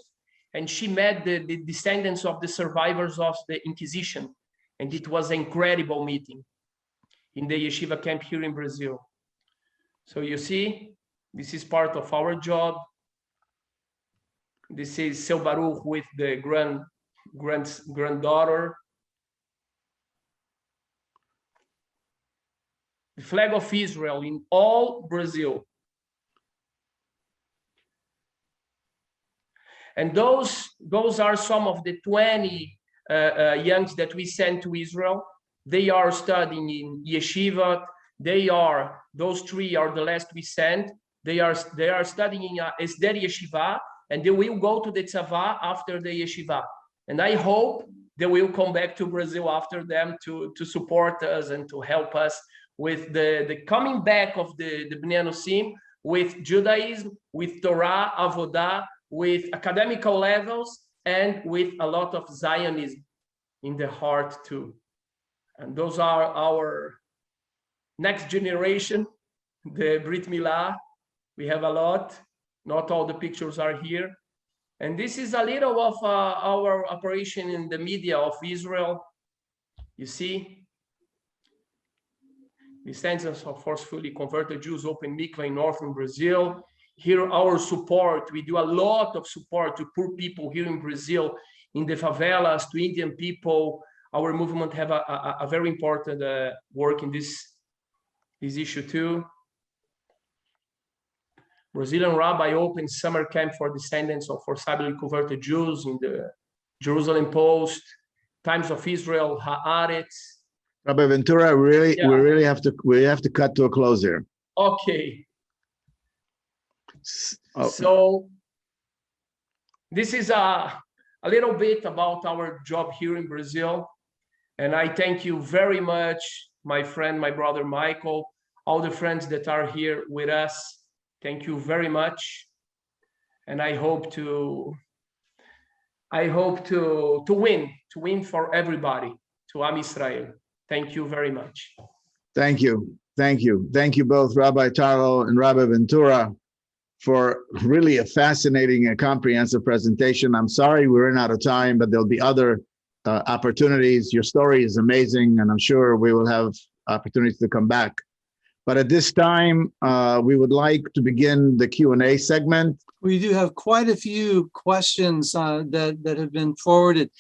and she met the descendants of the survivors of the Inquisition. And it was an incredible meeting in the yeshiva camp here in Brazil. So you see, this is part of our job. This is Seu Baruch with the granddaughter. The flag of Israel in all Brazil. And those are some of the 20 youngs that we sent to Israel. They are studying in yeshiva. Those 3 are the last we sent. They are studying in Esder Yeshiva, and they will go to the tzava after the yeshiva. And I hope they will come back to Brazil after them to support us and to help us with the coming back of the Bnei Anusim, with Judaism, with Torah, Avodah, with academical levels, and with a lot of Zionism in the heart too. And those are our next generation, the Brit Milah. We have a lot. Not all the pictures are here. And this is a little of our operation in the media of Israel. You see, descendants of forcefully converted Jews open mikvah in northern Brazil. Here, our support, we do a lot of support to poor people here in Brazil, in the favelas, to Indian people. Our movement have a very important work in this issue too. Brazilian Rabbi opened summer camp for descendants of forcibly converted Jews in the Jerusalem Post, Times of Israel, Haaretz. Rabbi Ventura, we really have to cut to a close here. Okay. Oh. So this is a little bit about our job here in Brazil. And I thank you very much, my friend, my brother Michael, all the friends that are here with us. Thank you very much. And I hope to win for everybody, to Am Israel. Thank you very much. Thank you. Thank you. Thank you both, Rabbi Tarlo and Rabbi Ventura, for really a fascinating and comprehensive presentation. I'm sorry we ran out of time, but there'll be other opportunities. Your story is amazing, and I'm sure we will have opportunities to come back. But at this time, we would like to begin the Q&A segment. We do have quite a few questions that have been forwarded.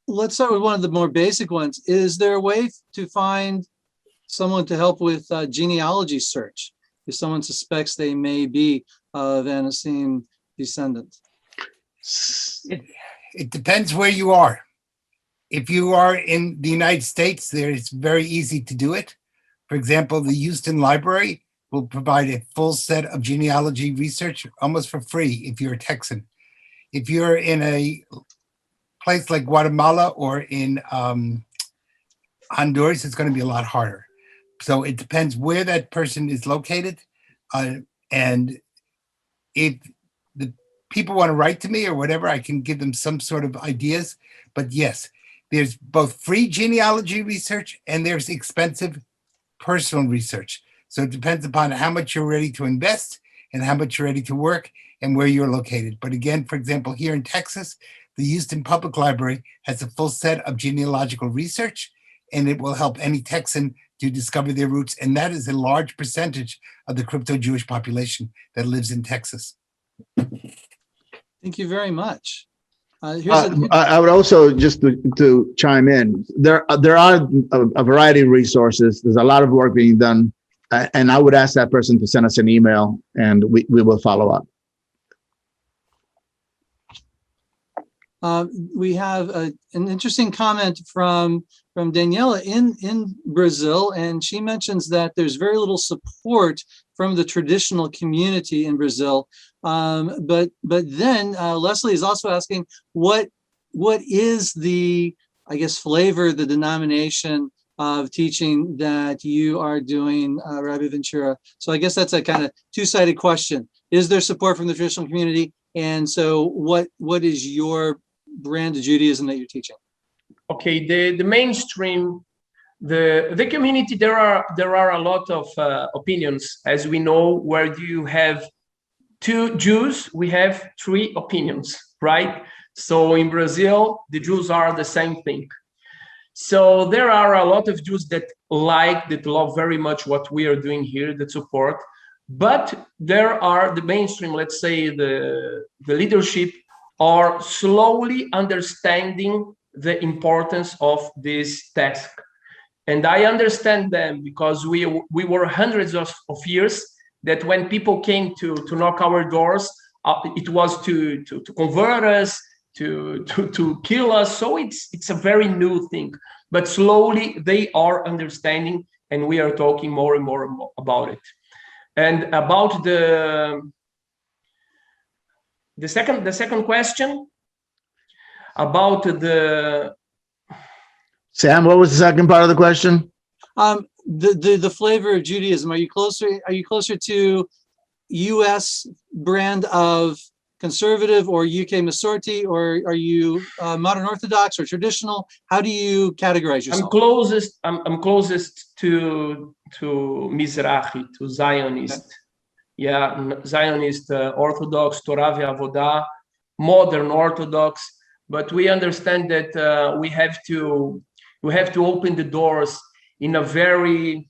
Let's start with one of the more basic ones. Is there a way to find someone to help with genealogy search if someone suspects they may be of Anasim descendants? It depends where you are. If you are in the United States, it's very easy to do it. For example, the Houston Library will provide a full set of genealogy research almost for free if you're a Texan. If you're in a place like Guatemala or in Honduras, it's going to be a lot harder. So it depends where that person is located. And if the people want to write to me or whatever, I can give them some sort of ideas. But yes, there's both free genealogy research and there's expensive personal research. So it depends upon how much you're ready to invest and how much you're ready to work and where you're located. But again, for example, here in Texas, the Houston Public Library has a full set of genealogical research, and it will help any Texan to discover their roots. And that is a large percentage of the crypto-Jewish population that lives in Texas. Thank you very much. I would also, just to chime in, there are a variety of resources. There's a lot of work being done, and I would ask that person to send us an email, and we will follow up. We have an interesting comment from Daniela in Brazil, and she mentions that there's very little support from the traditional community in Brazil. But then Leslie is also asking, what is the, I guess, flavor, the denomination of teaching that you are doing, Rabbi Ventura? So I guess that's a kind of two-sided question. Is there support from the traditional community? And so what is your brand of Judaism that you're teaching? Okay, the mainstream the community, there are a lot of opinions. As we know, where you have two Jews, we have three opinions, right? So in Brazil, the Jews are the same thing. So there are a lot of Jews that love very much what we are doing here, that support. But there are the mainstream, let's say the leadership, are slowly understanding the importance of this task. And I understand them, because we were hundreds of years that when people came to knock our doors, it was to convert us, to kill us. So it's a very new thing. But slowly they are understanding, and we are talking more and more about it. And about the second question about the Sam, what was the second part of the question? The flavor of Judaism. Are you closer to U.S. brand of conservative or UK Masorti, or are you modern Orthodox or traditional? How do you categorize yourself? I'm closest to Mizrahi, to Zionist. Okay. Yeah, Zionist, Orthodox, Torah ve'avodah, modern Orthodox. But we understand that we have to open the doors in a very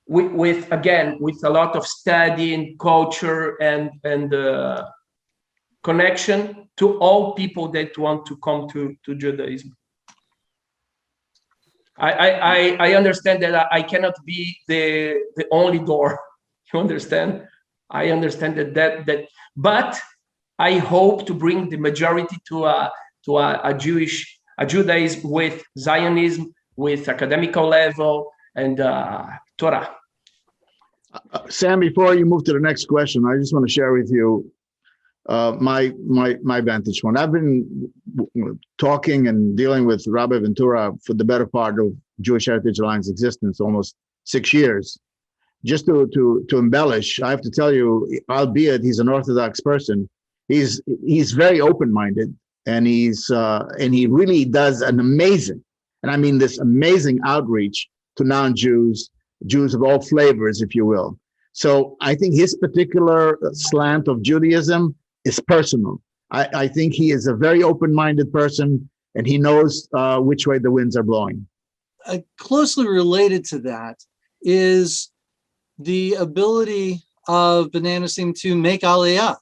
with a lot of study and culture and connection to all people that want to come to Judaism. I understand that I cannot be the only door. You understand? I understand that but I hope to bring the majority to a Judaism with Zionism, with academical level and Torah. Sam, before you move to the next question, I just want to share with you my vantage point. I've been talking and dealing with Rabbi Ventura for the better part of Jewish Heritage Alliance existence, almost 6 years. Just to embellish, I have to tell you, albeit he's an Orthodox person, he's very open-minded, and he really does an amazing, and I mean this amazing outreach to non-Jews, Jews of all flavors, if you will. So I think his particular slant of Judaism is personal. I think he is a very open-minded person, and he knows which way the winds are blowing. Closely related to that is the ability of Banana Sim to make Aliyah.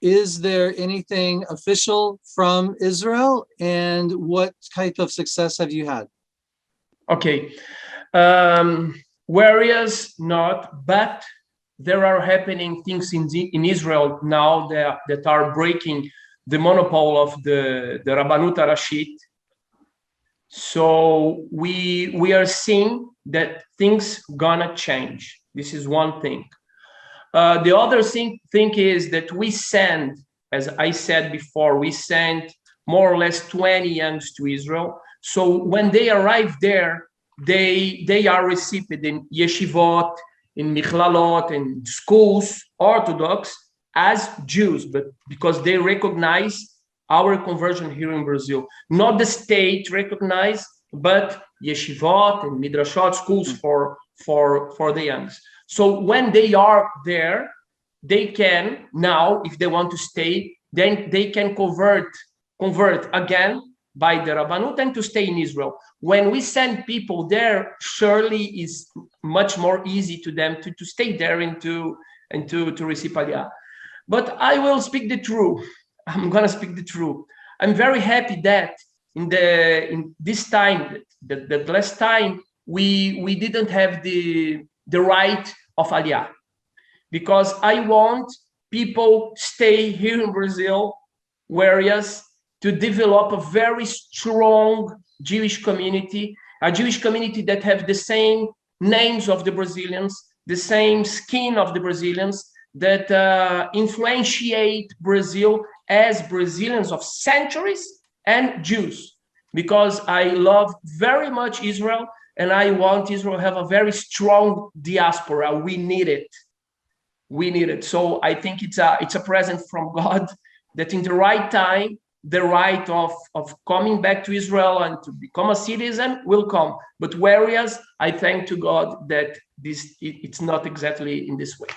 Is there anything official from Israel, and what type of success have you had? Okay. Whereas not, but there are happening things in Israel now that are breaking the monopoly of the Rabbanut Harashit. So we are seeing that things gonna change. This is one thing. The other thing is that we send, as I said before, we send more or less 20 youngs to Israel. So when they arrive there, they are received in yeshivot, in michlalot, in schools, Orthodox, as Jews, but because they recognize our conversion here in Brazil. Not the state recognized, but yeshivot and midrashot, schools for the youngs. So when they are there, they can now, if they want to stay, then they can convert again by the Rabbanut and to stay in Israel. When we send people there, surely is much more easy to them to stay there and to receive Aliyah. But I will speak the truth. I'm gonna speak the truth. I'm very happy that in this time, that last time, we didn't have the right of Aliyah, because I want people stay here in Brazil, whereas to develop a very strong Jewish community, a Jewish community that have the same names of the Brazilians, the same skin of the Brazilians, that influentiate Brazil as Brazilians of centuries and Jews, because I love very much Israel, and I want Israel to have a very strong diaspora. We need it. We need it. So I think it's a present from God that in the right time the right of coming back to Israel and to become a citizen will come. But whereas I thank to God that it's not exactly in this way.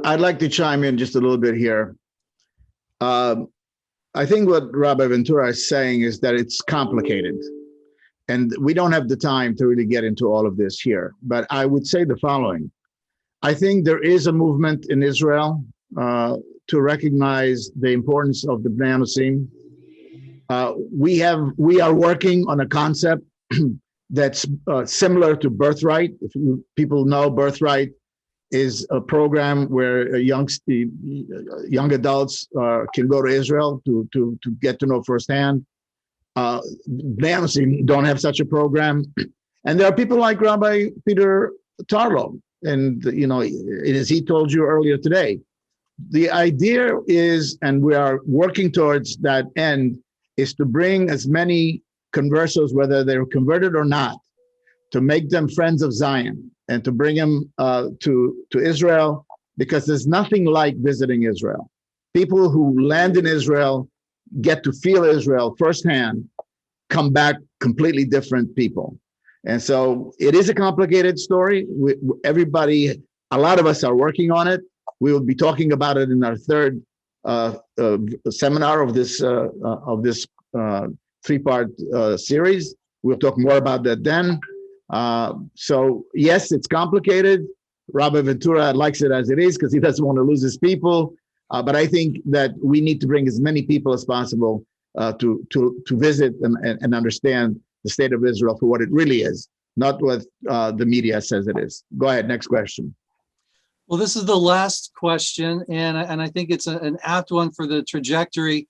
I'd like to chime in just a little bit here. I think what Rabbi Ventura is saying is that it's complicated. And we don't have the time to really get into all of this here. But I would say the following. I think there is a movement in Israel to recognize the importance of the Bnei Anosim. We are working on a concept that's similar to Birthright. If people know, Birthright is a program where young adults can go to Israel to get to know firsthand. Bnei Anosim don't have such a program, and there are people like Rabbi Peter Tarlow, and as he told you earlier today, the idea is, and we are working towards that end, is to bring as many conversos, whether they're converted or not, to make them friends of Zion and to bring them to Israel, because there's nothing like visiting Israel. People who land in Israel get to feel Israel firsthand, come back completely different people. And so it is a complicated story. A lot of us are working on it. We will be talking about it in our third seminar of this three-part series. We'll talk more about that then. So yes, it's complicated. Rabbi Ventura likes it as it is because he doesn't want to lose his people. But I think that we need to bring as many people as possible to visit and understand the state of Israel for what it really is, not what the media says it is. Go ahead, next question. Well, this is the last question, and I think it's an apt one for the trajectory.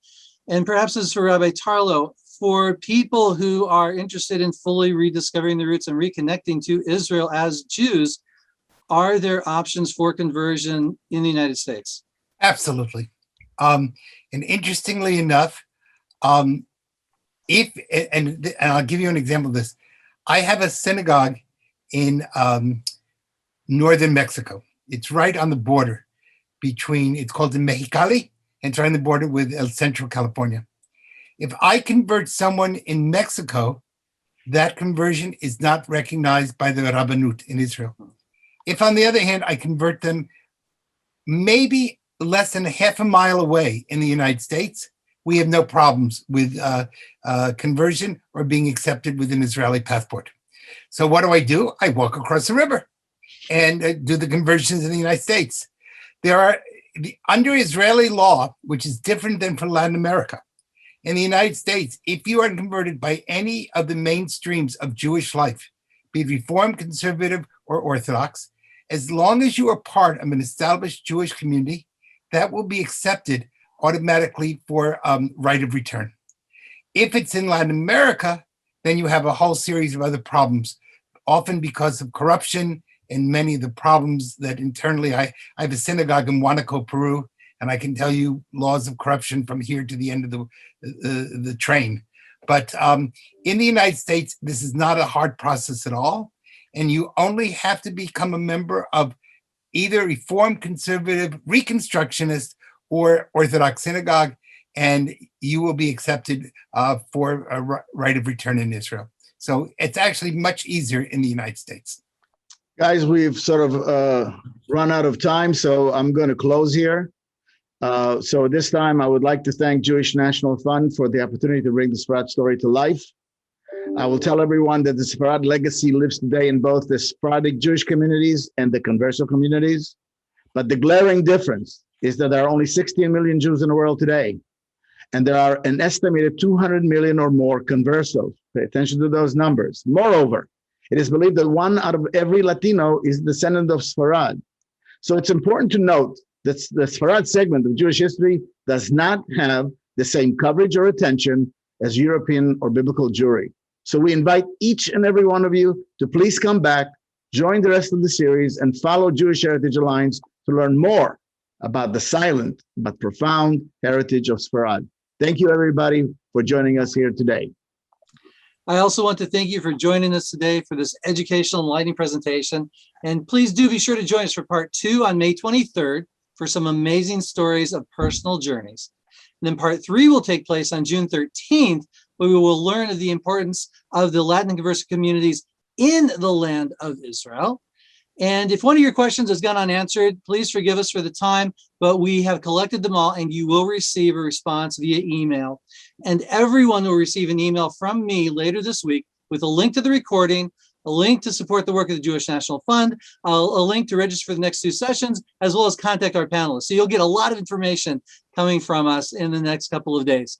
And perhaps this is for Rabbi Tarlow. For people who are interested in fully rediscovering the roots and reconnecting to Israel as Jews, are there options for conversion in the United States? Absolutely. And interestingly enough, and I'll give you an example of this. I have a synagogue in northern Mexico. It's right on the border it's called the Mexicali, and it's right on the border with El Centro, California. If I convert someone in Mexico, that conversion is not recognized by the Rabbanut in Israel. If, on the other hand, I convert them maybe less than half a mile away in the United States, we have no problems with conversion or being accepted with an Israeli passport. So what do? I walk across the river and do the conversions in the United States. Under Israeli law, which is different than for Latin America, in the United States, if you are converted by any of the mainstreams of Jewish life, be it Reform, Conservative, or Orthodox, as long as you are part of an established Jewish community, that will be accepted automatically for right of return. If it's in Latin America, then you have a whole series of other problems, often because of corruption and many of the problems that internally, I have a synagogue in Huánuco, Peru, and I can tell you laws of corruption from here to the end of the train. But in the United States, this is not a hard process at all. And you only have to become a member of either Reform, Conservative, Reconstructionist, or Orthodox synagogue, and you will be accepted for a right of return in Israel. So it's actually much easier in the United States. Guys, we've sort of run out of time, so I'm going to close here. So this time, I would like to thank Jewish National Fund for the opportunity to bring the Svarad story to life. I will tell everyone that the Svarad legacy lives today in both the Sephardic Jewish communities and the Converso communities. But the glaring difference is that there are only 16 million Jews in the world today, and there are an estimated 200 million or more conversos. Pay attention to those numbers. Moreover, it is believed that 1 out of every Latino is a descendant of Svarad. So it's important to note that the Svarad segment of Jewish history does not have the same coverage or attention as European or biblical Jewry. So we invite each and every one of you to please come back, join the rest of the series, and follow Jewish Heritage Alliance to learn more about the silent but profound heritage of Svarad. Thank you, everybody, for joining us here today. I also want to thank you for joining us today for this educational and enlightening presentation. And please do be sure to join us for part 2 on May 23rd for some amazing stories of personal journeys. And then part 3 will take place on June 13th, where we will learn of the importance of the Latin and Converso communities in the land of Israel. And if one of your questions has gone unanswered, please forgive us for the time, but we have collected them all and you will receive a response via email. And everyone will receive an email from me later this week with a link to the recording, a link to support the work of the Jewish National Fund, a link to register for the next 2 sessions, as well as contact our panelists. So you'll get a lot of information coming from us in the next couple of days.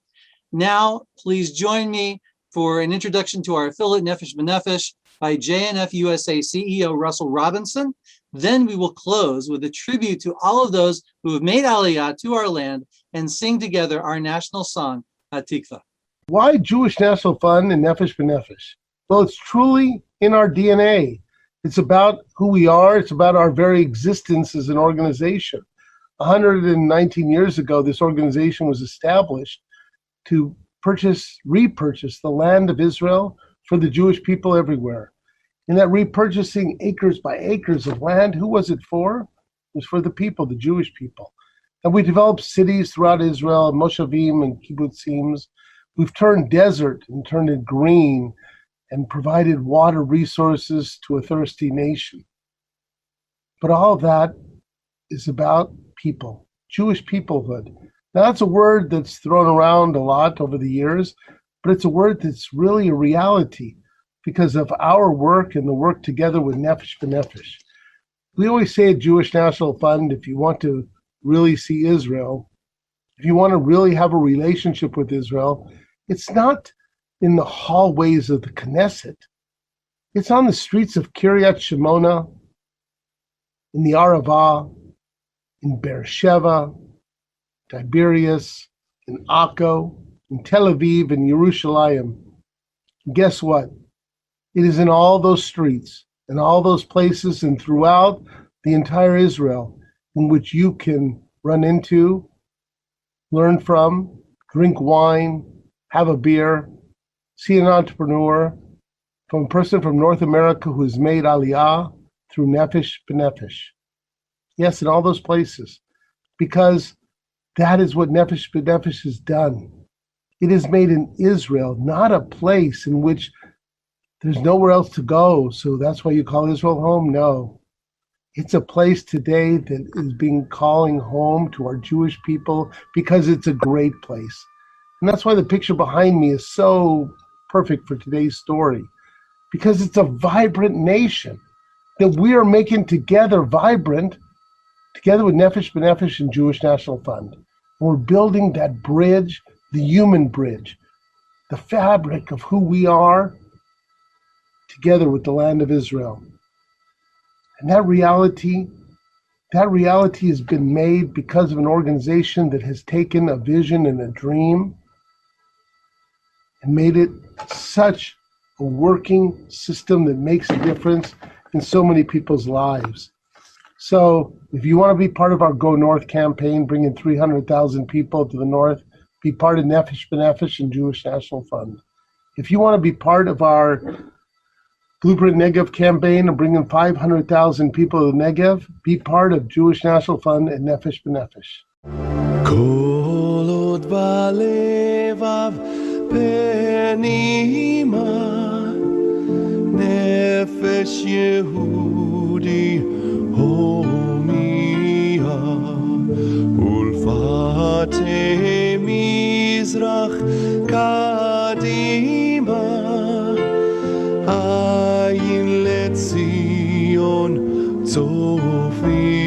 Now, please join me for an introduction to our affiliate Nefesh B'Nefesh by JNF USA CEO Russell Robinson. Then we will close with a tribute to all of those who have made Aliyah to our land and sing together our national song, Hatikva. Why Jewish National Fund and Nefesh B'Nefesh? Well, it's truly in our DNA. It's about who we are. It's about our very existence as an organization. 119 years ago, this organization was established to repurchase the land of Israel for the Jewish people everywhere. In that repurchasing acres by acres of land, who was it for? It was for the people, the Jewish people. And we developed cities throughout Israel, moshavim and kibbutzim. We've turned desert and turned it green and provided water resources to a thirsty nation. But all of that is about people, Jewish peoplehood. Now, that's a word that's thrown around a lot over the years, but it's a word that's really a reality because of our work and the work together with Nefesh B'Nefesh. We always say at Jewish National Fund, if you want to really see Israel, if you want to really have a relationship with Israel, it's not in the hallways of the Knesset. It's on the streets of Kiryat Shimona, in the Arava, in Beersheba, Tiberias, in Akko, in Tel Aviv, in Yerushalayim. And guess what? It is in all those streets, in all those places, and throughout the entire Israel in which you can run into, learn from, drink wine, have a beer, see an entrepreneur, from a person from North America who has made Aliyah through Nefesh B'Nefesh. Yes, in all those places, because that is what Nefesh B'Nefesh has done. It is made in Israel, not a place in which there's nowhere else to go, so that's why you call Israel home? No. It's a place today that is being calling home to our Jewish people because it's a great place. And that's why the picture behind me is so perfect for today's story, because it's a vibrant nation that we are making together vibrant, together with Nefesh B'Nefesh and Jewish National Fund. And we're building that bridge, the human bridge, the fabric of who we are, together with the land of Israel. And that reality has been made because of an organization that has taken a vision and a dream and made it such a working system that makes a difference in so many people's lives. So if you want to be part of our Go North campaign, bringing 300,000 people to the north, be part of Nefesh B'Nefesh and Jewish National Fund. If you want to be part of our Blueprint Negev campaign and bringing 500,000 people to the Negev, be part of Jewish National Fund and Nefesh B'Nefesh. Kol od balevav penima nefesh Yehudi homia ulfate mizrach kadima ayin letzion tzofia.